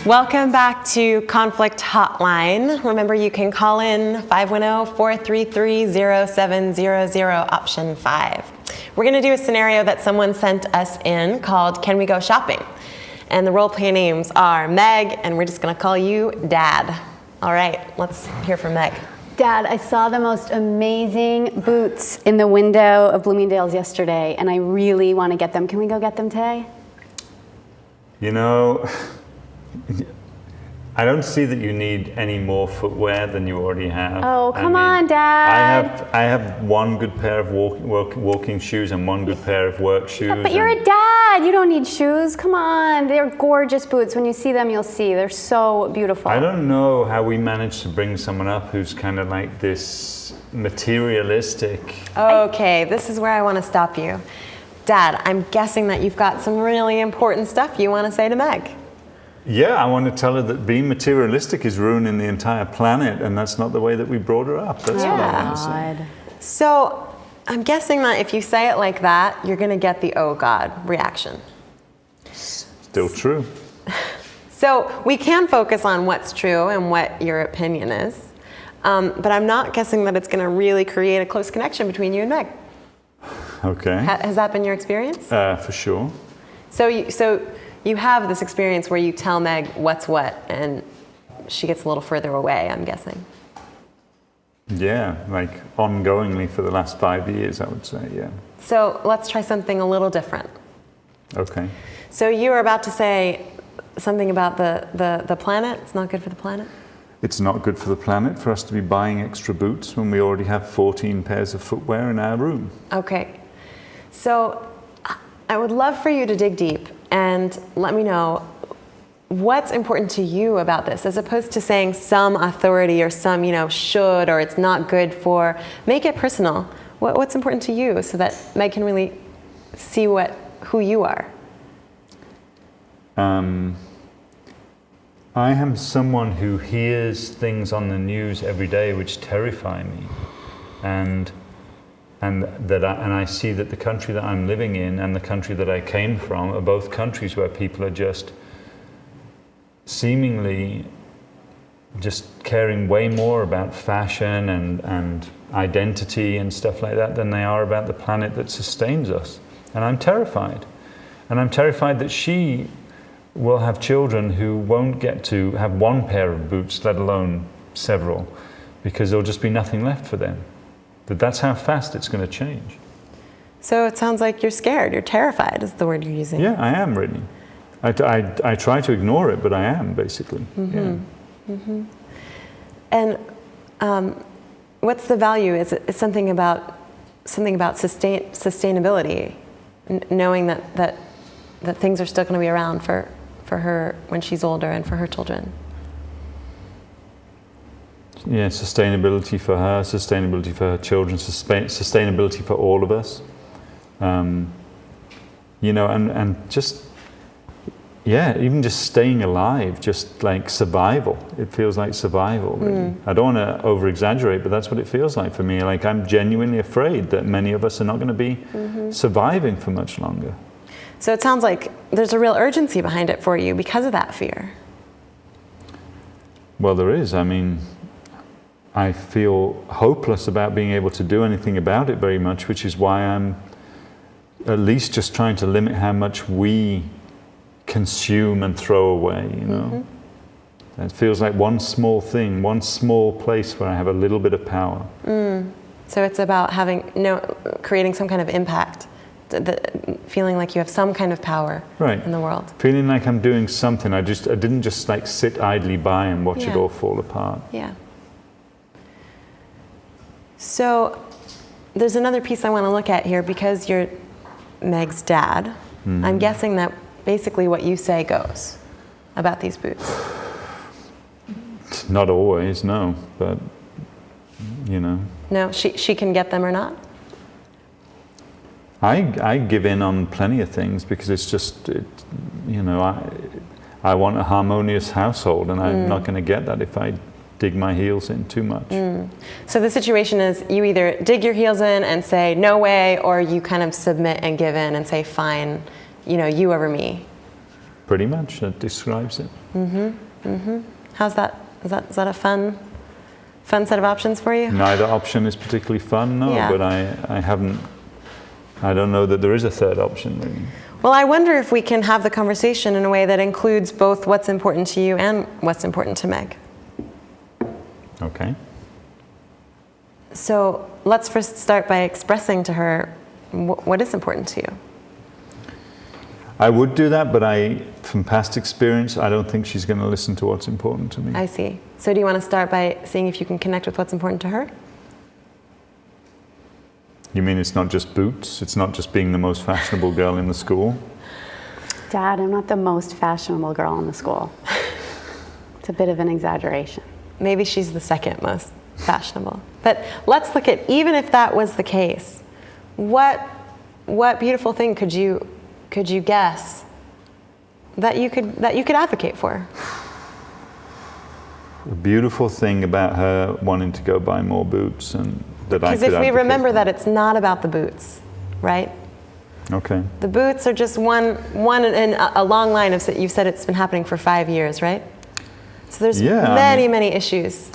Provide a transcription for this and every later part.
Welcome back to Conflict Hotline. Remember, you can call in 510-433-0700, option 5. We're going to do a scenario that someone sent us in called Can We Go Shopping? And the role play names are Meg, and we're just going to call you Dad. All right, let's hear from Meg. Dad, I saw the most amazing boots in the window of Bloomingdale's yesterday, and I really want to get them. Can we go get them today? You know, I don't see that you need any more footwear than you already have. Oh, come on, Dad. I have one good pair of walking shoes and one good pair of work shoes. Yeah, but you're a dad. You don't need shoes. Come on. They're gorgeous boots. When you see them, you'll see. They're so beautiful. I don't know how we managed to bring someone up who's kind of like this materialistic. Okay, this is where I want to stop you. Dad, I'm guessing that you've got some really important stuff you want to say to Meg. Yeah, I want to tell her that being materialistic is ruining the entire planet, and that's not the way that we brought her up. That's what I want to say. So I'm guessing that if you say it like that, you're going to get the "oh God" reaction. Still true. So we can focus on what's true and what your opinion is, but I'm not guessing that it's going to really create a close connection between you and Meg. Okay. Has that been your experience? For sure. So you have this experience where you tell Meg what's what, and she gets a little further away, I'm guessing. Yeah, like ongoingly for the last 5 years, I would say, yeah. So let's try something a little different. Okay. So you were about to say something about the planet. It's not good for the planet? It's not good for the planet for us to be buying extra boots when we already have 14 pairs of footwear in our room. Okay. So I would love for you to dig deep and let me know what's important to you about this, as opposed to saying some authority or some, should, or it's not good for. Make it personal. What's important to you so that Meg can really see who you are? I am someone who hears things on the news every day which terrify me, and I see that the country that I'm living in and the country that I came from are both countries where people are just seemingly just caring way more about fashion and identity and stuff like that than they are about the planet that sustains us. And I'm terrified. And I'm terrified that she will have children who won't get to have one pair of boots, let alone several, because there'll just be nothing left for them. But that's how fast it's going to change. So it sounds like you're scared. You're terrified is the word you're using. Yeah, I am really. I try to ignore it, but I am, basically. Mm-hmm. Yeah. Mm-hmm. And what's the value? It's something about sustainability, knowing that things are still going to be around for her when she's older and for her children. Yeah, sustainability for her, sustainability for her children, sustainability for all of us. And just, even just staying alive, just like survival. It feels like survival, really. I don't want to over-exaggerate, but that's what it feels like for me. Like, I'm genuinely afraid that many of us are not going to be surviving for much longer. So it sounds like there's a real urgency behind it for you because of that fear. Well, there is. I mean, I feel hopeless about being able to do anything about it very much, which is why I'm at least just trying to limit how much we consume and throw away, It feels like one small thing, one small place where I have a little bit of power. So it's about creating some kind of impact, feeling like you have some kind of power in the world. Feeling like I'm doing something. I didn't just like sit idly by and watch it all fall apart. Yeah. So there's another piece I want to look at here, because you're Meg's dad. I'm guessing that basically what you say goes about these boots. Not always, no, but No, she can get them or not? I give in on plenty of things because it's just, I want a harmonious household, and I'm not going to get that if I dig my heels in too much. So the situation is you either dig your heels in and say, no way, or you kind of submit and give in and say, fine, you over me. Pretty much, that describes it. How's that? Is that a fun set of options for you? Neither option is particularly fun, no, Yeah. but I don't know that there is a third option, really. Well, I wonder if we can have the conversation in a way that includes both what's important to you and what's important to Meg. Okay. So let's first start by expressing to her what is important to you. I would do that, but from past experience, I don't think she's going to listen to what's important to me. I see. So do you want to start by seeing if you can connect with what's important to her? You mean it's not just boots? It's not just being the most fashionable girl in the school? Dad, I'm not the most fashionable girl in the school. It's a bit of an exaggeration. Maybe she's the second most fashionable. But let's look at, even if that was the case, what beautiful thing could you guess that you could advocate for? The beautiful thing about her wanting to go buy more boots and that I could Because if we advocate remember for. that it's not about the boots, right? Okay. The boots are just one in a long line of, you said it's been happening for 5 years, right? So there's many issues.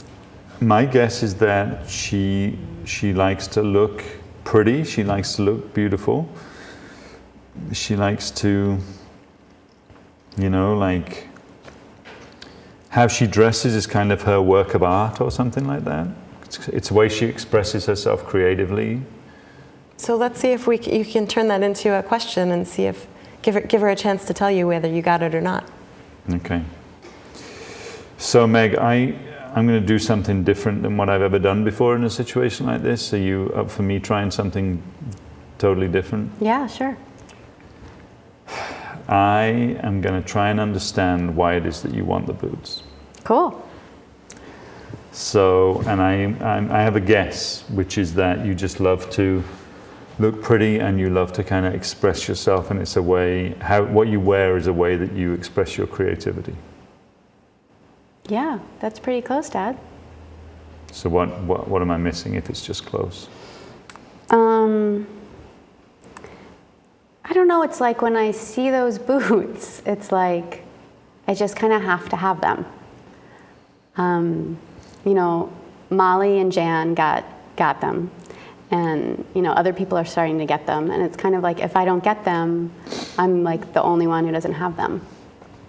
My guess is that she likes to look pretty, she likes to look beautiful. She likes to, like, how she dresses is kind of her work of art or something like that. It's the way she expresses herself creatively. So let's see if you can turn that into a question and see if, give her a chance to tell you whether you got it or not. Okay. So Meg, I'm going to do something different than what I've ever done before in a situation like this. Are you up for me trying something totally different? Yeah, sure. I am going to try and understand why it is that you want the boots. Cool. So, and I have a guess, which is that you just love to look pretty and you love to kind of express yourself, and it's a way, what you wear is a way that you express your creativity. Yeah, that's pretty close, Dad. So what am I missing if it's just close? I don't know, it's like when I see those boots, it's like I just kind of have to have them. Molly and Jan got them, and other people are starting to get them, and it's kind of like if I don't get them, I'm like the only one who doesn't have them.